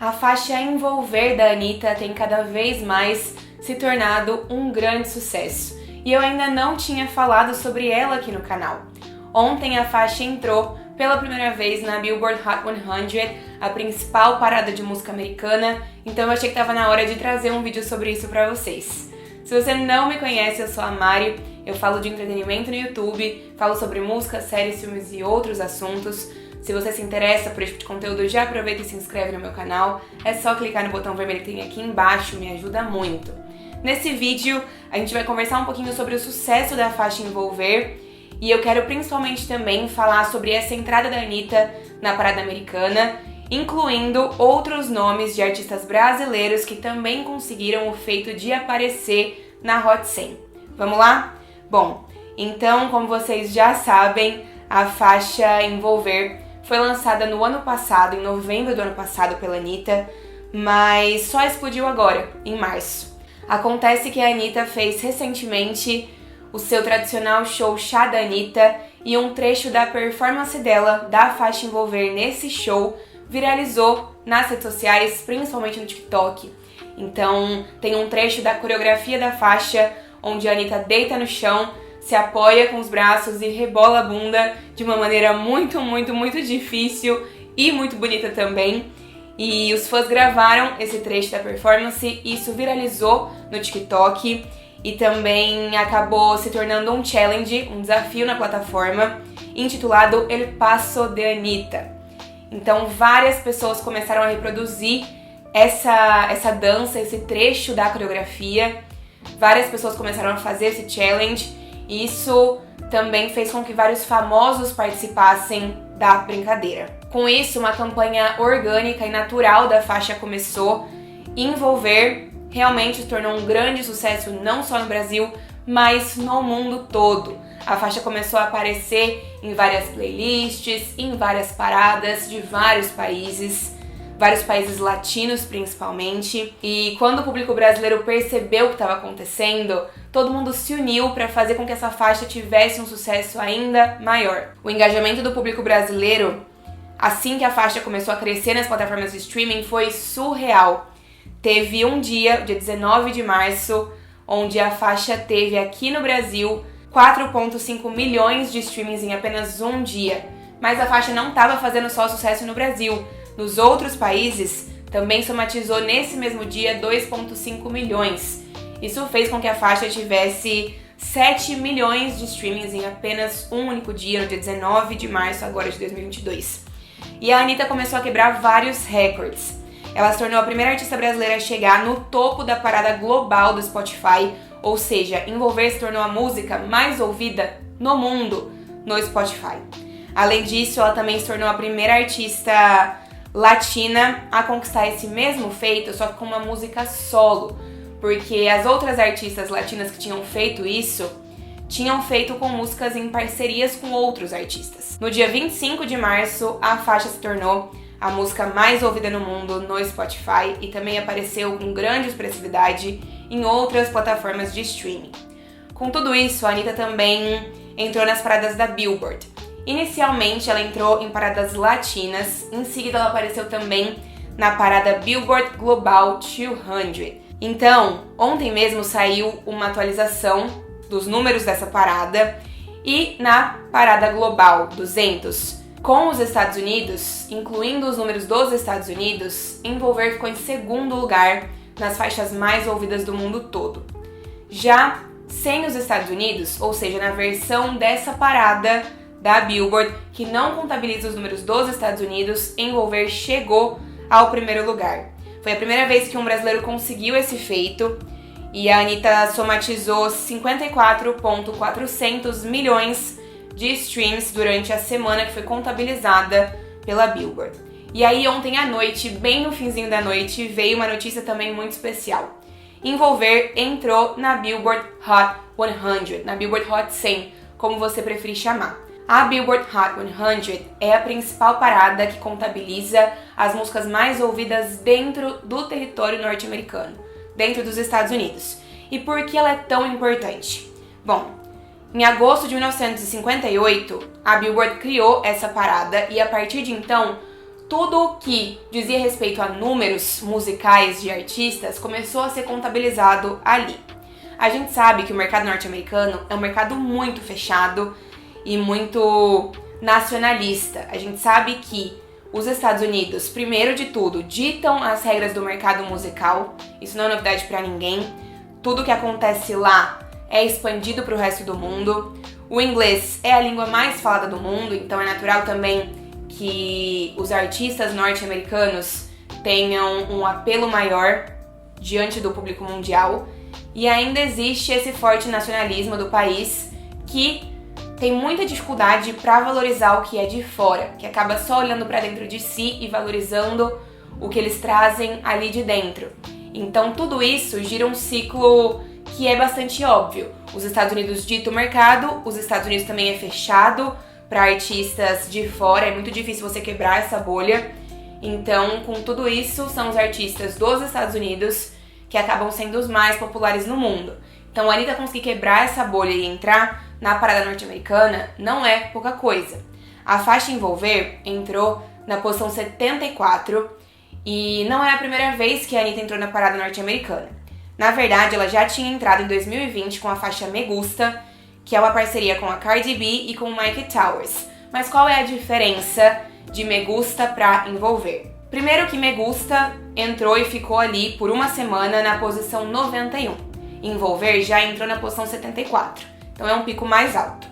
A faixa Envolver da Anitta tem cada vez mais se tornado um grande sucesso. E eu ainda não tinha falado sobre ela aqui no canal. Ontem a faixa entrou pela primeira vez na Billboard Hot 100, a principal parada de música americana, então eu achei que estava na hora de trazer um vídeo sobre isso pra vocês. Se você não me conhece, eu sou a Mari, eu falo de entretenimento no YouTube, falo sobre música, séries, filmes e outros assuntos. Se você se interessa por esse tipo de conteúdo, já aproveita e se inscreve no meu canal. É só clicar no botão vermelho que tem aqui embaixo, me ajuda muito. Nesse vídeo, a gente vai conversar um pouquinho sobre o sucesso da faixa Envolver e eu quero principalmente também falar sobre essa entrada da Anitta na parada americana, incluindo outros nomes de artistas brasileiros que também conseguiram o feito de aparecer na Hot 100. Vamos lá? Bom, então, como vocês já sabem, a faixa Envolver foi lançada no ano passado, em novembro do ano passado, pela Anitta, mas só explodiu agora, em março. Acontece que a Anitta fez recentemente o seu tradicional show Chá da Anitta e um trecho da performance dela, da faixa Envolver nesse show, viralizou nas redes sociais, principalmente no TikTok. Então, tem um trecho da coreografia da faixa, onde a Anitta deita no chão, se apoia com os braços e rebola a bunda de uma maneira muito difícil e muito bonita também. E os fãs gravaram esse trecho da performance e isso viralizou no TikTok e também acabou se tornando um challenge, um desafio na plataforma, intitulado El Paso de Anitta. Então várias pessoas começaram a reproduzir essa dança, esse trecho da coreografia. Várias pessoas começaram a fazer esse challenge. Isso também fez com que vários famosos participassem da brincadeira. Com isso, uma campanha orgânica e natural da faixa começou. Envolver realmente se tornou um grande sucesso não só no Brasil, mas no mundo todo. A faixa começou a aparecer em várias playlists, em várias paradas de vários países latinos principalmente. E quando o público brasileiro percebeu o que estava acontecendo, todo mundo se uniu para fazer com que essa faixa tivesse um sucesso ainda maior. O engajamento do público brasileiro, assim que a faixa começou a crescer nas plataformas de streaming, foi surreal. Teve um dia 19 de março, onde a faixa teve aqui no Brasil 4,5 milhões de streamings em apenas um dia. Mas a faixa não estava fazendo só sucesso no Brasil. Nos outros países, também somatizou nesse mesmo dia 2,5 milhões. Isso fez com que a faixa tivesse 7 milhões de streamings em apenas um único dia, no dia 19 de março agora de 2022. E a Anitta começou a quebrar vários recordes. Ela se tornou a primeira artista brasileira a chegar no topo da parada global do Spotify, ou seja, Envolver se tornou a música mais ouvida no mundo no Spotify. Além disso, ela também se tornou a primeira artista latina a conquistar esse mesmo feito, só que com uma música solo, porque as outras artistas latinas que tinham feito isso, tinham feito com músicas em parcerias com outros artistas. No dia 25 de março, a faixa se tornou a música mais ouvida no mundo no Spotify e também apareceu com grande expressividade em outras plataformas de streaming. Com tudo isso, a Anitta também entrou nas paradas da Billboard. Inicialmente, ela entrou em paradas latinas, em seguida ela apareceu também na parada Billboard Global 200. Então, ontem mesmo saiu uma atualização dos números dessa parada e na parada Global 200, com os Estados Unidos, incluindo os números dos Estados Unidos, Envolver ficou em segundo lugar nas faixas mais ouvidas do mundo todo. Já sem os Estados Unidos, ou seja, na versão dessa parada da Billboard, que não contabiliza os números dos Estados Unidos, Envolver chegou ao primeiro lugar. Foi a primeira vez que um brasileiro conseguiu esse feito e a Anitta somatizou 54,400 milhões de streams durante a semana que foi contabilizada pela Billboard. E aí ontem à noite, bem no finzinho da noite, veio uma notícia também muito especial. Envolver entrou na Billboard Hot 100, na Billboard Hot 100, como você preferir chamar. A Billboard Hot 100 é a principal parada que contabiliza as músicas mais ouvidas dentro do território norte-americano, dentro dos Estados Unidos. E por que ela é tão importante? Bom, em agosto de 1958, a Billboard criou essa parada e a partir de então, tudo que dizia respeito a números musicais de artistas começou a ser contabilizado ali. A gente sabe que o mercado norte-americano é um mercado muito fechado e muito nacionalista. A gente sabe que os Estados Unidos, primeiro de tudo, ditam as regras do mercado musical. Isso não é novidade para ninguém. Tudo que acontece lá é expandido para o resto do mundo. O inglês é a língua mais falada do mundo, então é natural também que os artistas norte-americanos tenham um apelo maior diante do público mundial. E ainda existe esse forte nacionalismo do país que tem muita dificuldade para valorizar o que é de fora, que acaba só olhando para dentro de si e valorizando o que eles trazem ali de dentro. Então tudo isso gira um ciclo que é bastante óbvio. Os Estados Unidos ditam o mercado, os Estados Unidos também é fechado para artistas de fora, é muito difícil você quebrar essa bolha. Então, com tudo isso, são os artistas dos Estados Unidos que acabam sendo os mais populares no mundo. Então, a Anitta conseguir quebrar essa bolha e entrar na parada norte-americana não é pouca coisa. A faixa Envolver entrou na posição 74 e não é a primeira vez que a Anitta entrou na parada norte-americana. Na verdade, ela já tinha entrado em 2020 com a faixa Me Gusta, que é uma parceria com a Cardi B e com o Myke Towers. Mas qual é a diferença de Me Gusta para Envolver? Primeiro que Me Gusta entrou e ficou ali por uma semana na posição 91. Envolver já entrou na posição 74, então é um pico mais alto.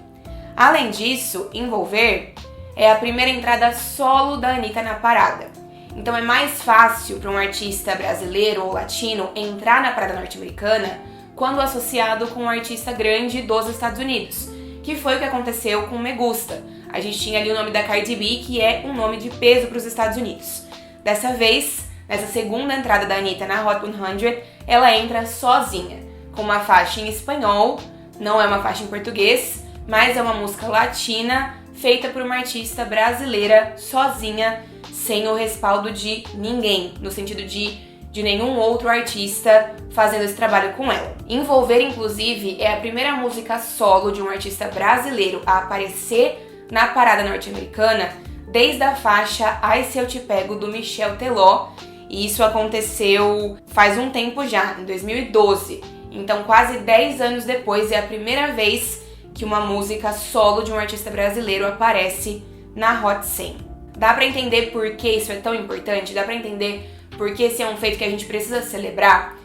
Além disso, Envolver é a primeira entrada solo da Anitta na parada. Então é mais fácil para um artista brasileiro ou latino entrar na parada norte-americana quando associado com um artista grande dos Estados Unidos, que foi o que aconteceu com Me Gusta. A gente tinha ali o nome da Cardi B, que é um nome de peso para os Estados Unidos. Dessa vez, nessa segunda entrada da Anitta na Hot 100, ela entra sozinha, com uma faixa em espanhol, não é uma faixa em português, mas é uma música latina feita por uma artista brasileira sozinha, sem o respaldo de ninguém, no sentido de nenhum outro artista fazendo esse trabalho com ela. Envolver, inclusive, é a primeira música solo de um artista brasileiro a aparecer na parada norte-americana desde a faixa Ai Se Eu Te Pego, do Michel Teló, e isso aconteceu faz um tempo já, em 2012. Então, quase 10 anos depois, é a primeira vez que uma música solo de um artista brasileiro aparece na Hot 100. Dá pra entender por que isso é tão importante? Dá pra entender por que esse é um feito que a gente precisa celebrar?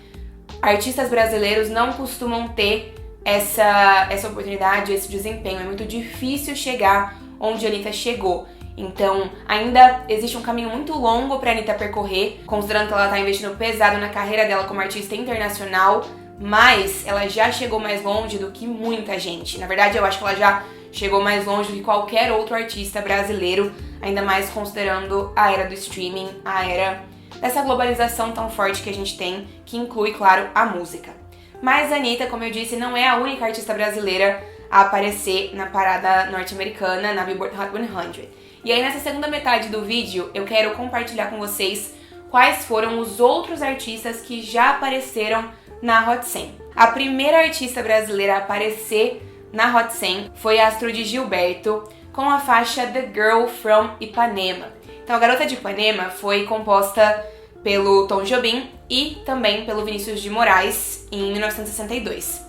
Artistas brasileiros não costumam ter essa oportunidade, esse desempenho. É muito difícil chegar onde a Anitta chegou. Então, ainda existe um caminho muito longo pra Anitta percorrer, considerando que ela tá investindo pesado na carreira dela como artista internacional, mas ela já chegou mais longe do que muita gente. Na verdade, eu acho que ela já chegou mais longe do que qualquer outro artista brasileiro, ainda mais considerando a era do streaming, a era dessa globalização tão forte que a gente tem, que inclui, claro, a música. Mas a Anitta, como eu disse, não é a única artista brasileira a aparecer na parada norte-americana, na Billboard Hot 100. E aí, nessa segunda metade do vídeo, eu quero compartilhar com vocês quais foram os outros artistas que já apareceram na Hot 100. A primeira artista brasileira a aparecer na Hot 100 foi a Astrud Gilberto, com a faixa The Girl from Ipanema. Então, a Garota de Ipanema foi composta pelo Tom Jobim e também pelo Vinícius de Moraes em 1962.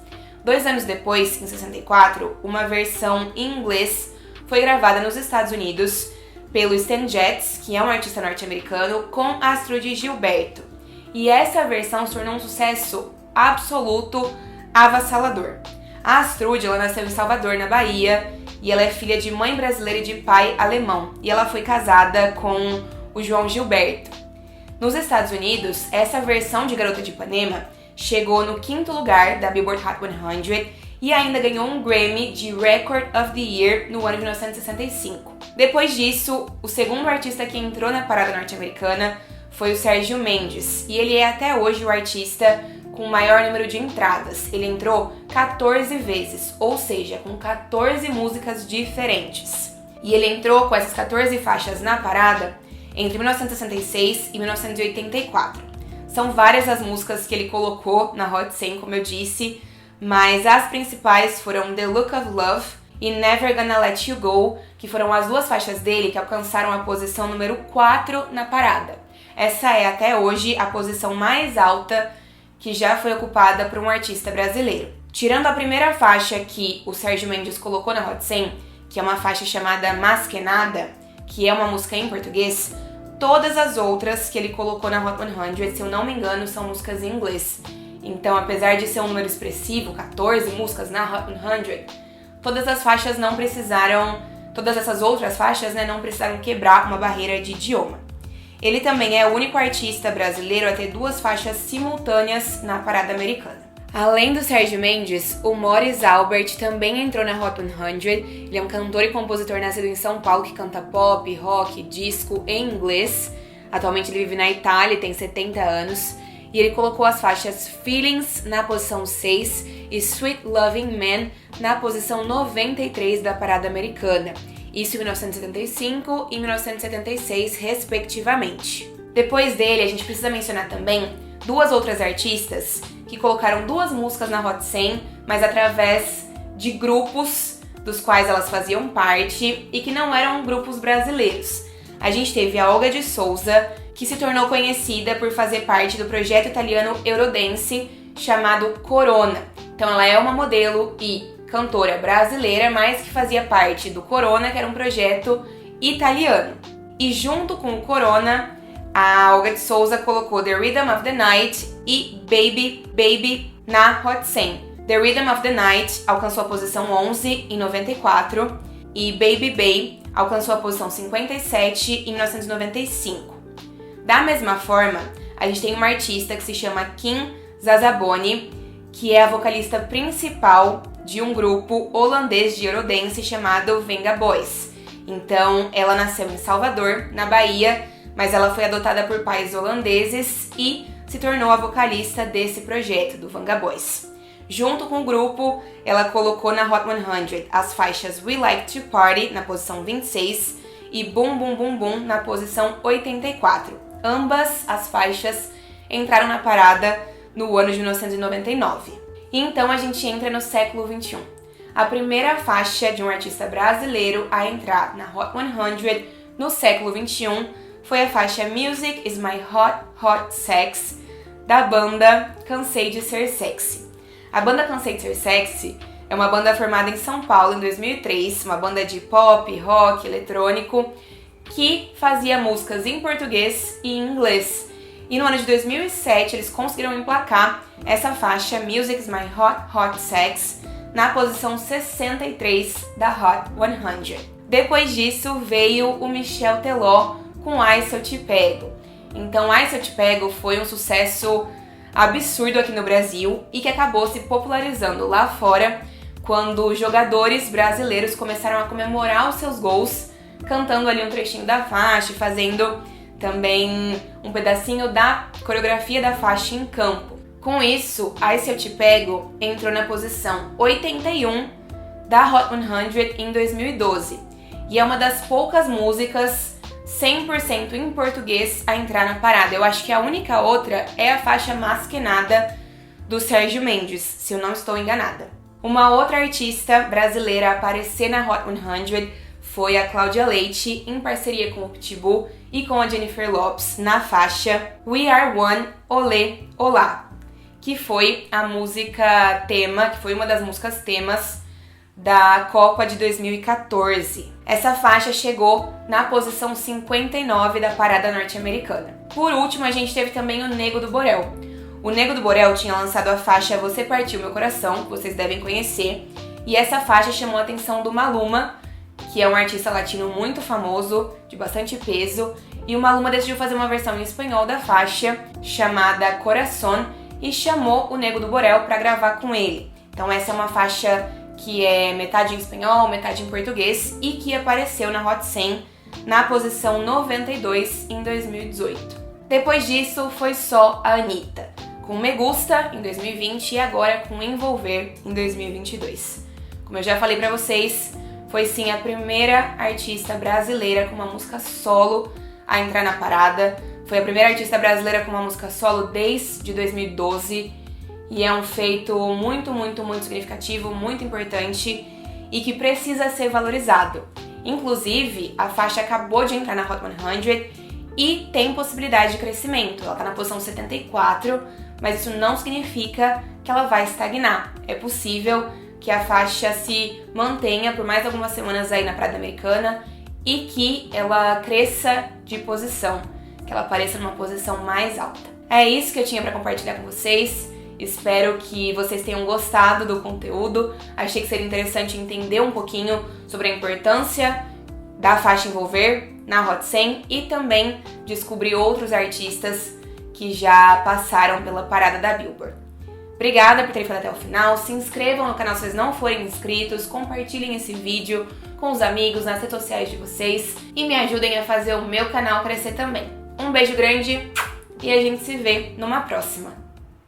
2 anos depois, em 64, uma versão em inglês foi gravada nos Estados Unidos pelo Stan Getz, que é um artista norte-americano, com a Astrud Gilberto. E essa versão se tornou um sucesso absoluto, avassalador. A Astrud, ela nasceu em Salvador, na Bahia, e ela é filha de mãe brasileira e de pai alemão. E ela foi casada com o João Gilberto. Nos Estados Unidos, essa versão de Garota de Ipanema chegou no 5º lugar da Billboard Hot 100 e ainda ganhou um Grammy de Record of the Year no ano de 1965. Depois disso, o segundo artista que entrou na parada norte-americana foi o Sérgio Mendes, e ele é até hoje o artista com o maior número de entradas. Ele entrou 14 vezes, ou seja, com 14 músicas diferentes. E ele entrou com essas 14 faixas na parada entre 1966 e 1984. São várias as músicas que ele colocou na Hot 100, como eu disse, mas as principais foram The Look of Love e Never Gonna Let You Go, que foram as duas faixas dele que alcançaram a posição número 4 na parada. Essa é até hoje a posição mais alta que já foi ocupada por um artista brasileiro. Tirando a primeira faixa que o Sérgio Mendes colocou na Hot 100, que é uma faixa chamada Mas Que Nada, que é uma música em português, todas as outras que ele colocou na Hot 100, se eu não me engano, são músicas em inglês. Então, apesar de ser um número expressivo, 14 músicas na Hot 100, todas essas outras faixas, não precisaram quebrar uma barreira de idioma. Ele também é o único artista brasileiro a ter duas faixas simultâneas na parada americana. Além do Sérgio Mendes, o Morris Albert também entrou na Hot 100. Ele é um cantor e compositor nascido em São Paulo que canta pop, rock, disco em inglês. Atualmente ele vive na Itália e tem 70 anos. E ele colocou as faixas Feelings na posição 6 e Sweet Loving Man na posição 93 da parada americana. Isso em 1975 e 1976, respectivamente. Depois dele, a gente precisa mencionar também duas outras artistas que colocaram duas músicas na Hot 100, mas através de grupos dos quais elas faziam parte e que não eram grupos brasileiros. A gente teve a Olga de Souza, que se tornou conhecida por fazer parte do projeto italiano Eurodance chamado Corona. Então ela é uma modelo e cantora brasileira, mas que fazia parte do Corona, que era um projeto italiano. E junto com o Corona, a Olga de Souza colocou The Rhythm of the Night e Baby Baby na Hot 100. The Rhythm of the Night alcançou a posição 11 em 94 e Baby Baby alcançou a posição 57 em 1995. Da mesma forma, a gente tem uma artista que se chama Kim Zazaboni, que é a vocalista principal de um grupo holandês de Eurodance chamado Venga Boys. Então, ela nasceu em Salvador, na Bahia, mas ela foi adotada por pais holandeses e se tornou a vocalista desse projeto, do Venga Boys. Junto com o grupo, ela colocou na Hot 100 as faixas We Like to Party, na posição 26, e Boom Boom Boom Boom, na posição 84. Ambas as faixas entraram na parada no ano de 1999. E então a gente entra no século XXI. A primeira faixa de um artista brasileiro a entrar na Hot 100 no século XXI foi a faixa Music is My Hot Hot Sex, da banda Cansei de Ser Sexy. A banda Cansei de Ser Sexy é uma banda formada em São Paulo em 2003, uma banda de pop, rock, eletrônico, que fazia músicas em português e em inglês. E no ano de 2007 eles conseguiram emplacar essa faixa Music is My Hot Hot Sex na posição 63 da Hot 100. Depois disso veio o Michel Teló com Ai Se Eu Te Pego. Então Ai Se Eu Te Pego foi um sucesso absurdo aqui no Brasil e que acabou se popularizando lá fora quando jogadores brasileiros começaram a comemorar os seus gols cantando ali um trechinho da faixa, fazendo também um pedacinho da coreografia da faixa em campo. Com isso, Ai Se Eu Te Pego entrou na posição 81 da Hot 100 em 2012 e é uma das poucas músicas 100% em português a entrar na parada. Eu acho que a única outra é a faixa Mas Que Nada, do Sérgio Mendes, se eu não estou enganada. Uma outra artista brasileira a aparecer na Hot 100 foi a Cláudia Leite, em parceria com o Pitbull e com a Jennifer Lopez, na faixa We Are One, Olê, Olá, que foi a música tema, que foi uma das músicas temas da Copa de 2014. Essa faixa chegou na posição 59 da parada norte-americana. Por último, a gente teve também o Nego do Borel. O Nego do Borel tinha lançado a faixa Você Partiu Meu Coração, que vocês devem conhecer, e essa faixa chamou a atenção do Maluma, que é um artista latino muito famoso, de bastante peso, e o Maluma decidiu fazer uma versão em espanhol da faixa, chamada Corazón, e chamou o Nego do Borel para gravar com ele. Então essa é uma faixa que é metade em espanhol, metade em português, e que apareceu na Hot 100 na posição 92 em 2018. Depois disso foi só a Anitta, com Me Gusta em 2020 e agora com Envolver em 2022. Como eu já falei pra vocês, foi sim a primeira artista brasileira com uma música solo a entrar na parada. Foi a primeira artista brasileira com uma música solo desde 2012 e é um feito muito significativo, muito importante e que precisa ser valorizado. Inclusive, a faixa acabou de entrar na Hot 100 e tem possibilidade de crescimento. Ela está na posição 74, mas isso não significa que ela vai estagnar. É possível que a faixa se mantenha por mais algumas semanas aí na Prada Americana e que ela cresça de posição, que ela apareça numa posição mais alta. É isso que eu tinha para compartilhar com vocês. Espero que vocês tenham gostado do conteúdo. Achei que seria interessante entender um pouquinho sobre a importância da faixa envolver na Hot 100 e também descobrir outros artistas que já passaram pela parada da Billboard. Obrigada por terem ficado até o final. Se inscrevam no canal se vocês não forem inscritos, compartilhem esse vídeo com os amigos nas redes sociais de vocês e me ajudem a fazer o meu canal crescer também. Um beijo grande e a gente se vê numa próxima.